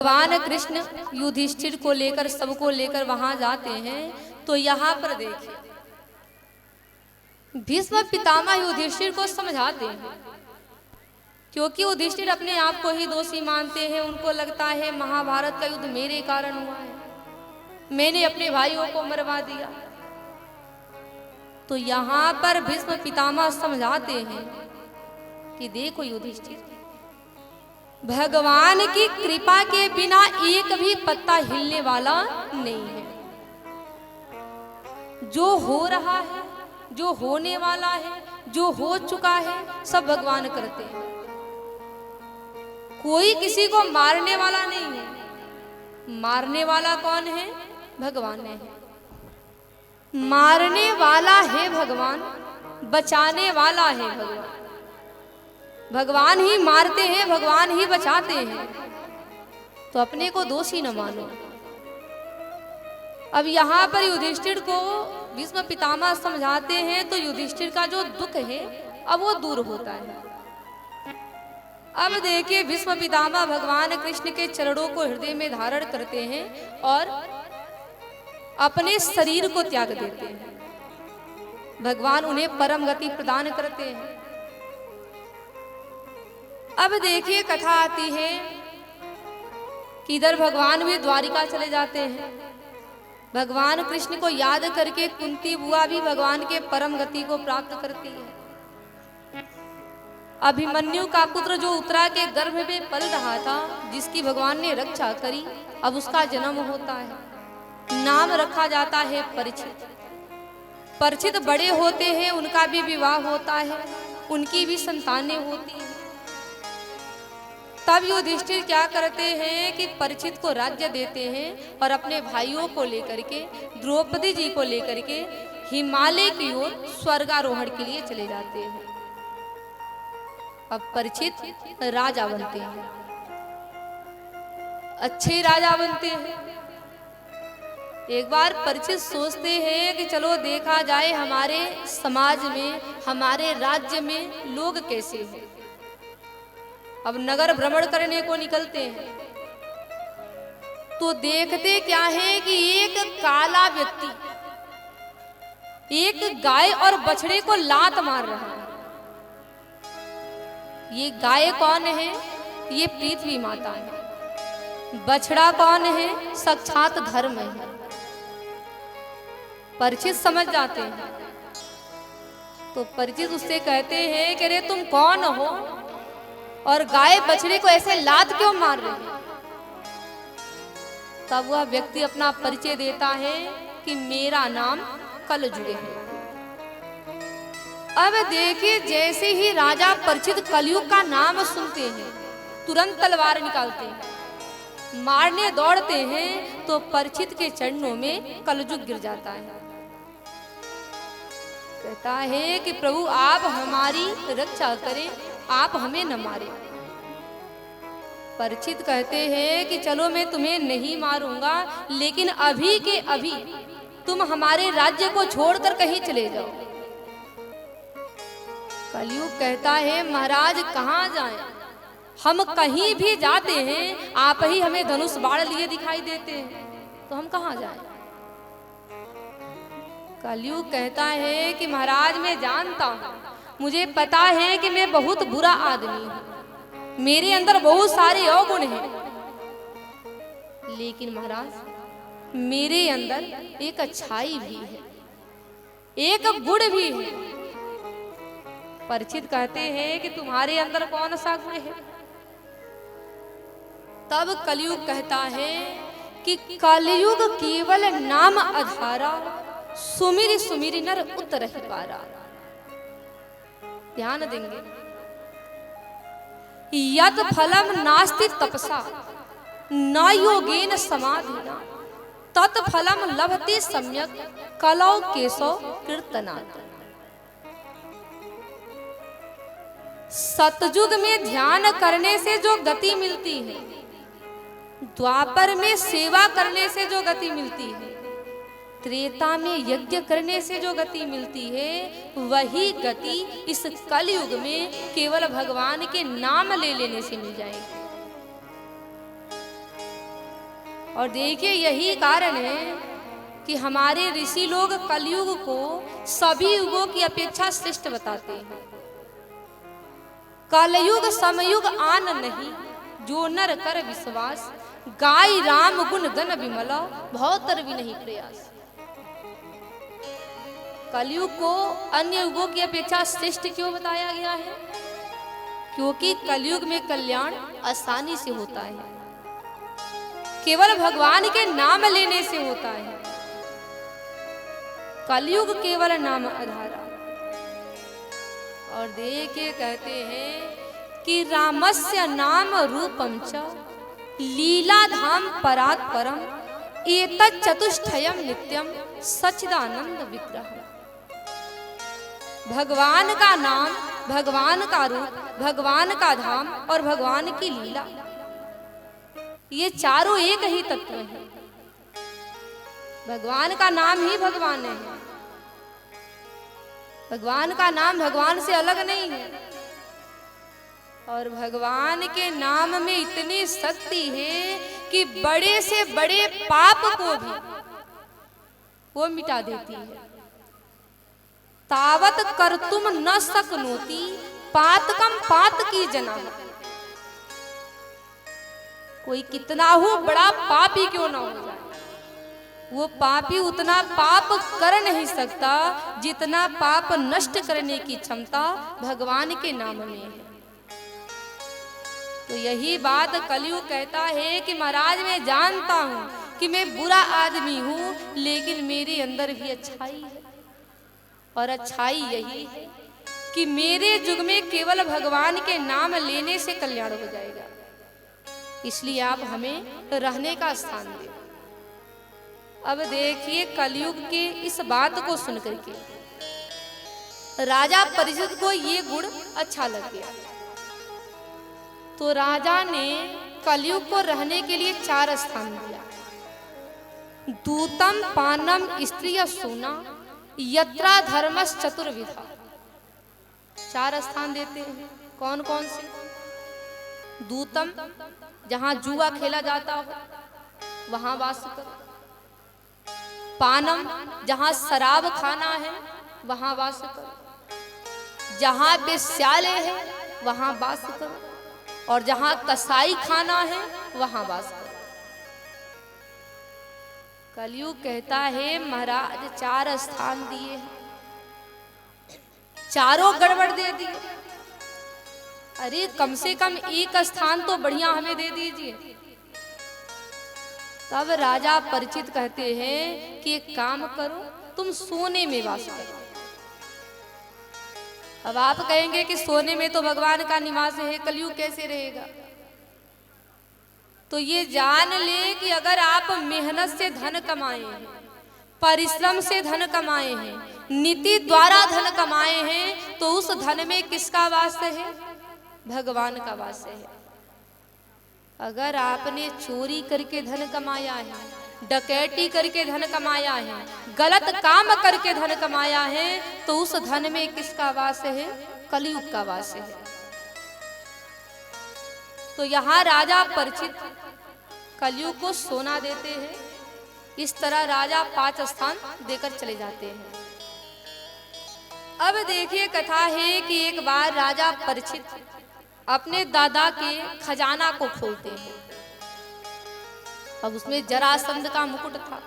भगवान कृष्ण युधिष्ठिर को लेकर सबको लेकर वहां जाते हैं तो यहाँ पर देखिए भीष्म पितामह युधिष्ठिर को समझाते हैं, क्योंकि युधिष्ठिर अपने आप को ही दोषी मानते हैं। उनको लगता है महाभारत का युद्ध मेरे कारण हुआ है, मैंने अपने भाइयों को मरवा दिया। तो यहाँ पर भीष्म पितामह समझाते हैं कि देखो युधिष्ठिर, भगवान की कृपा के बिना एक भी पत्ता हिलने वाला नहीं है। जो हो रहा है, जो होने वाला है, जो हो चुका है, सब भगवान करते हैं। कोई किसी को मारने वाला नहीं है। मारने वाला कौन है? भगवान है। मारने वाला है भगवान, बचाने वाला है भगवान। भगवान ही मारते हैं, भगवान ही बचाते हैं, तो अपने को दोषी न मानो। अब यहाँ पर युधिष्ठिर को भीष्म पितामह समझाते हैं तो युधिष्ठिर का जो दुख है अब वो दूर होता है। अब देखिए भीष्म पितामह भगवान कृष्ण के चरणों को हृदय में धारण करते हैं और अपने शरीर को त्याग देते हैं। भगवान उन्हें परम गति प्रदान करते हैं। अब देखिए कथा आती है कि इधर भगवान भी द्वारिका चले जाते हैं। भगवान कृष्ण को याद करके कुंती बुआ भी भगवान के परम गति को प्राप्त करती है। अभिमन्यु का पुत्र जो उत्तरा के गर्भ में पल रहा था, जिसकी भगवान ने रक्षा करी, अब उसका जन्म होता है। नाम रखा जाता है परीक्षित। परीक्षित बड़े होते हैं, उनका भी विवाह होता है, उनकी भी संतानें होती हैं। तब युधिष्ठिर क्या करते हैं कि परीक्षित को राज्य देते हैं और अपने भाइयों को लेकर के, द्रौपदी जी को लेकर के हिमालय की ओर स्वर्गारोहण के लिए चले जाते हैं। अब परीक्षित राजा बनते हैं, अच्छे राजा बनते हैं। एक बार परीक्षित सोचते हैं कि चलो देखा जाए हमारे समाज में, हमारे राज्य में लोग कैसे हैं। अब नगर भ्रमण करने को निकलते हैं तो देखते क्या है कि एक काला व्यक्ति एक गाय और बछड़े को लात मार रहा है। ये गाय कौन है? ये पृथ्वी माता है। बछड़ा कौन है? साक्षात धर्म है। परीक्षित समझ जाते हैं तो परीक्षित उससे कहते हैं कि अरे तुम कौन हो और गाय बछड़े को ऐसे लात क्यों मार रहे हैं? तब वह व्यक्ति अपना परिचय देता है कि मेरा नाम कलयुग है। अब देखिए जैसे ही राजा परीक्षित कलयुग का नाम सुनते हैं, तुरंत तलवार निकालते हैं, मारने दौड़ते हैं तो परीक्षित के चरणों में कलयुग गिर जाता है। कहता है कि प्रभु आप हमारी रक्षा करें, आप हमें न मारे। परीक्षित कहते हैं कि चलो मैं तुम्हें नहीं मारूंगा, लेकिन अभी के अभी तुम हमारे राज्य को छोड़कर कहीं चले जाओ। कलयुग कहता है महाराज कहाँ जाएं? हम कहीं भी जाते हैं आप ही हमें धनुष बाण लिए दिखाई देते हैं, तो हम कहाँ जाएं? कलयुग कहता है कि महाराज मैं जानता हूं, मुझे पता है कि मैं बहुत बुरा आदमी हूं, मेरे अंदर बहुत सारे अवगुण हैं, लेकिन महाराज मेरे अंदर एक अच्छाई भी है, एक गुण भी है। परीक्षित कहते हैं कि तुम्हारे अंदर कौन सा गुण है? तब कलयुग कहता है कि कलयुग केवल नाम आधारा, सुमिर सुमिर नर उतरहि पारा। ध्यान देंगे, यत फलम नास्ति तपसा न योगेन समाधिना तत् फलम लभते सम्यक कलौ केशव कीर्तनात्। सतयुग में ध्यान करने से जो गति मिलती है, द्वापर में सेवा करने से जो गति मिलती है, त्रेता में यज्ञ करने से जो गति मिलती है, वही गति इस कलयुग में केवल भगवान के नाम ले लेने से मिल जाएगी। और देखिए यही कारण है कि हमारे ऋषि लोग कलयुग को सभी युगों की अपेक्षा श्रेष्ठ बताते हैं। कलयुग समयुग आन नहीं, जो नर कर विश्वास, गाय राम गुण गण विमला, भवतर भी नहीं प्रयास। कलयुग को अन्य युगों की अपेक्षा श्रेष्ठ क्यों बताया गया है? क्योंकि कलयुग में कल्याण आसानी से होता है, केवल भगवान के नाम लेने से होता है। कलयुग केवल नाम आधारा। और देखिए कहते हैं कि रामस्य नाम रूपम च लीला धाम परात परम, एतत् चतुष्टयम नित्यम सच्चिदानंद विग्रह। भगवान का नाम, भगवान का रूप, भगवान का धाम और भगवान की लीला, ये चारों एक ही तत्व हैं। भगवान का नाम ही भगवान है। भगवान का नाम भगवान से अलग नहीं है। और भगवान के नाम में इतनी शक्ति है कि बड़े से बड़े पाप को भी वो मिटा देती है। तावत कर्तुम न सकनोति पातकम पात की जना। कोई कितना हो बड़ा पापी क्यों ना हो जाए, वो पापी उतना पाप कर नहीं सकता जितना पाप नष्ट करने की क्षमता भगवान के नाम में है। तो यही बात कलयुग कहता है कि महाराज मैं जानता हूं कि मैं बुरा आदमी हूं, लेकिन मेरे अंदर भी अच्छाई है। और अच्छाई यही है कि मेरे युग में केवल भगवान के नाम लेने से कल्याण हो जाएगा। इसलिए आप हमें रहने का स्थान दें। अब देखिए कलयुग के इस बात को सुनकर के राजा परीक्षित को ये गुण अच्छा लग गया। तो राजा ने कलयुग को रहने के लिए 4 स्थान दिया। दूतम पानम स्त्रिय सोना यत्रा धर्मस चतुर्विधा। 4 स्थान देते हैं। कौन कौन से? दूतम, जहां जुआ खेला जाता हो वहां वास करो। पानम, जहां शराब खाना है वहां वास करो। जहां वेश्यालय है वहां वास करो। और जहां कसाई खाना है वहां वास करो। कलयुग कहता है महाराज 4 स्थान दिए हैं, चारों गड़बड़ दे दिए। अरे कम से कम एक स्थान तो बढ़िया हमें दे दीजिए। तब राजा परिचित कहते हैं कि एक काम करो, तुम सोने में वास करो। अब आप कहेंगे कि सोने में तो भगवान का निवास है, कलयुग कैसे रहेगा? तो ये जान ले कि अगर आप मेहनत से धन कमाए हैं, परिश्रम से धन कमाए हैं, नीति द्वारा धन कमाए हैं, तो उस धन में किसका वास है? भगवान का वास है। अगर आपने चोरी करके धन कमाया है, डकैती करके धन कमाया है, गलत काम करके धन कमाया है, तो उस धन में किसका वास है? कलयुग का वास है। तो यहाँ राजा परिचित कलयुग को सोना देते हैं। इस तरह राजा 5 स्थान देकर चले जाते हैं। अब देखिए कथा है कि एक बार राजा परिचित अपने दादा के खजाना को खोलते हैं। अब उसमें जरासंध का मुकुट था।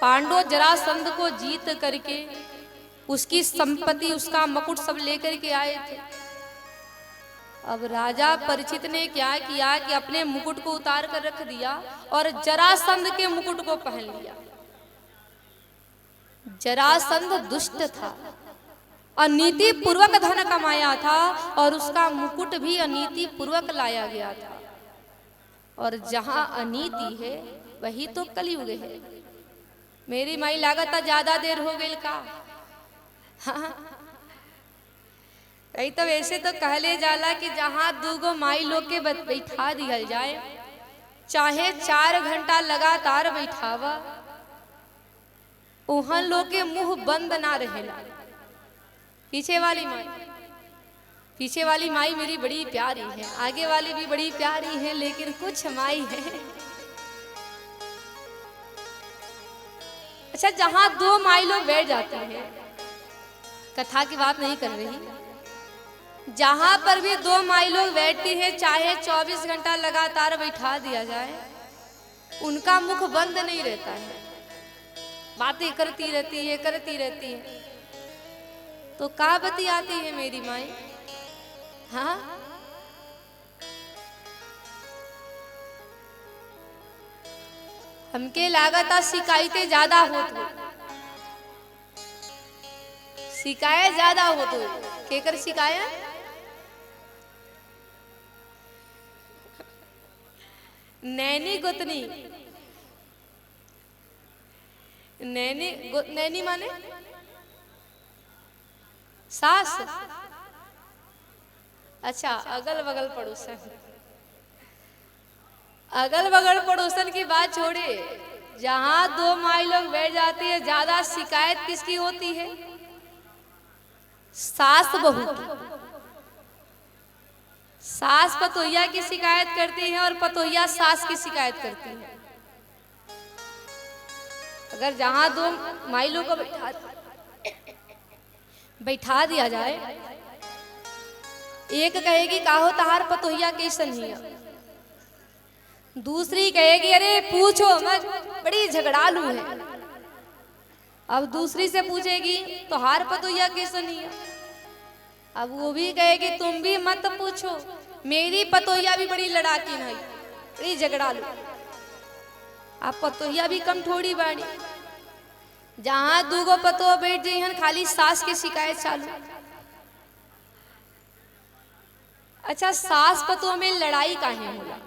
पांडव जरासंध को जीत करके उसकी संपत्ति, उसका मुकुट सब लेकर के आए थे। अब राजा परिचित ने क्या किया कि अपने मुकुट को उतार कर रख दिया और जरासंध के मुकुट को पहन लिया। जरासंध दुष्ट था, अनीति पूर्वक धन कमाया था और उसका मुकुट भी अनीति पूर्वक लाया गया था। और जहां अनीति है वही तो कलयुग है। मेरी माई लागत ज्यादा देर हो गई का? हाँ, कहीं तो वैसे तो कहले जाला कि जहां 2 माई लोग के बैठा दिया जाए, चाहे 4 घंटा लगातार बैठावा, उहन लोग के मुंह बंद ना रहेला। पीछे वाली माई मेरी बड़ी प्यारी है, आगे वाली भी बड़ी प्यारी है, लेकिन कुछ माई है अच्छा, जहां दो माई लोग बैठ जाते हैं, कथा की बात नहीं कर रही, जहां पर भी दो माई लोग बैठती है, चाहे 24 घंटा लगातार बैठा दिया जाए, उनका मुख बंद नहीं रहता है, बातें करती रहती है, करती रहती है। तो का बतियाती है मेरी माई? हाँ, हमके लागत शिकायतें ज्यादा होत, शिकायत ज्यादा हो तो केकर शिकायत? नैनी गुतनी, नैनी माने सास। अच्छा, अगल बगल पड़ोसन, अगल बगल पड़ोसन की बात छोड़िए, जहां दो माई लोग बैठ जाती है, ज्यादा शिकायत किसकी होती है? सास बहू की। सास पतोहिया की शिकायत करती है और पतोहिया सास की शिकायत करती है। अगर जहां दो माइलों को बैठा दिया जाए, एक कहेगी काहो तहार पतोहिया कैसन हिया, दूसरी कहेगी अरे पूछो मत, बड़ी झगड़ालू है। अब दूसरी से पूछेगी तो हार पतोहिया कैसन हिया, अब वो भी कहेगी तुम भी मत पूछो, मेरी पतोहिया भी बड़ी लड़ाकी नहीं, बड़ी झगड़ालू। अब पतोहिया भी कम थोड़ी बाड़ी, जहां दूगो पतो बैठ जाइहन खाली सास की शिकायत चालू। अच्छा, सास पतों में लड़ाई काहे होला?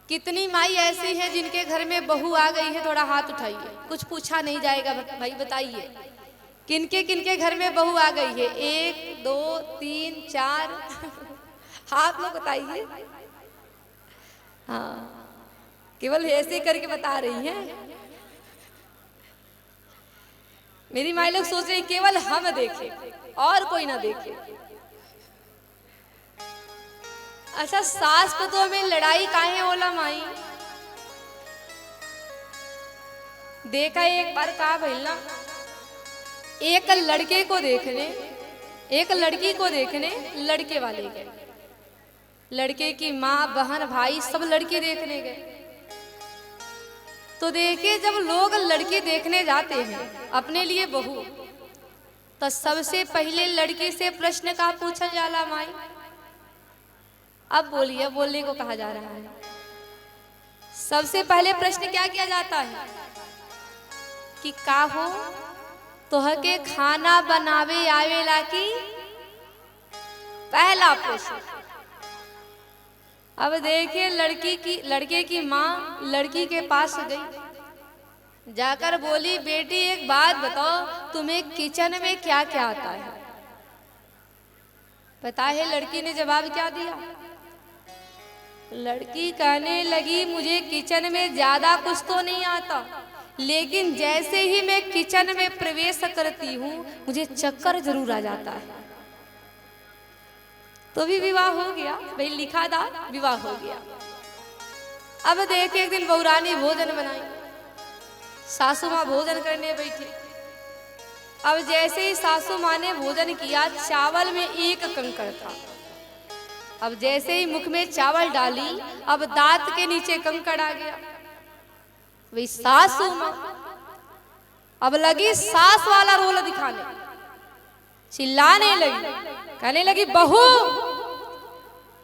कितनी माई ऐसी है जिनके घर में बहू आ गई है? थोड़ा हाथ उठाइए, कुछ पूछा नहीं जाएगा भाई, बताइए किनके किनके घर में बहू आ गई है? 1 2 3 4 आप लोग बताइए। हाँ, केवल ऐसे करके बता रही हैं। मेरी माई लोग सोच रही केवल हम देखें और कोई ना देखे। अच्छा, सास पतों में लड़ाई काहे होला माई? देखा एक बार का भइल ना, एक लड़के को देखने, एक लड़की को देखने लड़के वाले गए, लड़के की माँ बहन भाई सब लड़की देखने गए। तो देखिए, जब लोग लड़की देखने जाते हैं अपने लिए बहू, तो सबसे पहले लड़की से प्रश्न का पूछा जाला माई? अब बोलिए, बोलने को कहा जा रहा है। सबसे पहले प्रश्न क्या किया जाता है कि का हो तोह के खाना बनावे आवेला की? पहला प्रश्न। अब देखिए, लड़के की माँ लड़की के पास गई, जाकर बोली बेटी एक बात बताओ, तुम्हें किचन में क्या क्या आता है? पता है लड़की ने जवाब क्या दिया? लड़की कहने लगी मुझे किचन में ज्यादा कुछ तो नहीं आता, लेकिन जैसे ही मैं किचन में प्रवेश करती हूँ मुझे चक्कर जरूर आ जाता है। तो भी विवाह हो गया भाई, लिखा था विवाह हो गया। अब देखिए, एक दिन बहुरानी भोजन बनाई, सासू माँ भोजन करने बैठी। अब जैसे ही सासू माँ ने भोजन किया, चावल में एक कंकड़ था। अब जैसे ही मुख में चावल डाली, अब दांत के नीचे कंकड़ आ गया। वही सासू माँ अब लगी सास वाला रोल दिखाने, चिल्लाने लगी, कहने लगी बहू,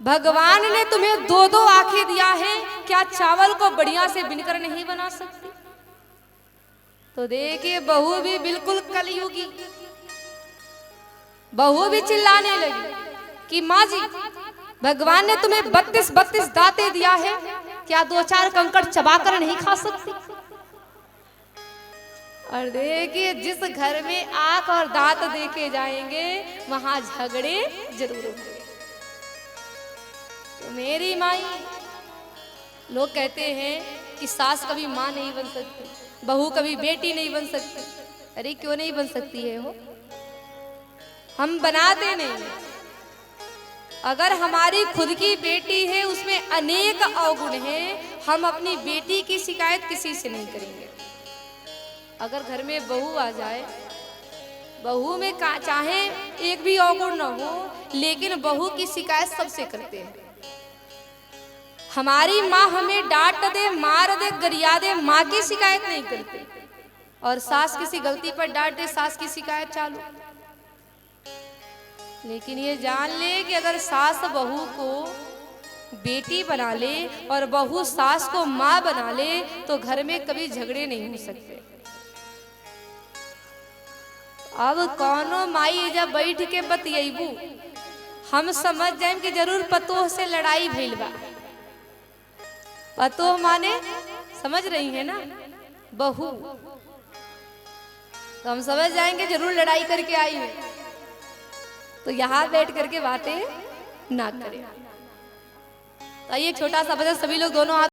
भगवान ने तुम्हें 2-2 आंखें दिया है, क्या चावल को बढ़िया से बिनकर नहीं बना सकती? तो देखिए, बहू भी बिल्कुल कलयुगी, बहू भी चिल्लाने लगी कि माँ जी, भगवान ने तुम्हें 32 दांतें दिया है, क्या 2-4 कंकड़ चबाकर नहीं खा सकती? और देखिए, जिस घर में आंख और दांत देखे जाएंगे वहां झगड़े जरूर होंगे। तो मेरी माई, लोग कहते हैं कि सास कभी माँ नहीं बन सकती, बहू कभी बेटी नहीं बन सकती। अरे क्यों नहीं बन सकती है वो? हम बनाते नहीं। अगर हमारी खुद की बेटी है, उसमें अनेक अवगुण हैं, हम अपनी बेटी की शिकायत किसी से नहीं करेंगे। अगर घर में बहू आ जाए, बहू में चाहे एक भी अवगुण न हो, लेकिन बहू की शिकायत सबसे करते हैं। हमारी माँ हमें डांट दे, मार दे, गरिया दे, माँ की शिकायत नहीं करते, और सास किसी गलती पर डांट दे, सास की शिकायत चालू। लेकिन ये जान ले कि अगर सास बहू को बेटी बना ले और बहू सास को माँ बना ले तो घर में कभी झगड़े नहीं हो सकते। अब कौनो माई जब बैठ के बतियबू, हम समझ जाए कि जरूर पतोह से लड़ाई भइल बा। पतोह माने समझ रही है ना, बहू, तो हम समझ जाएंगे जरूर लड़ाई करके आई है। तो यहाँ बैठ करके बातें ना करें। तो ये छोटा सा बचत, सभी लोग दोनों हाथ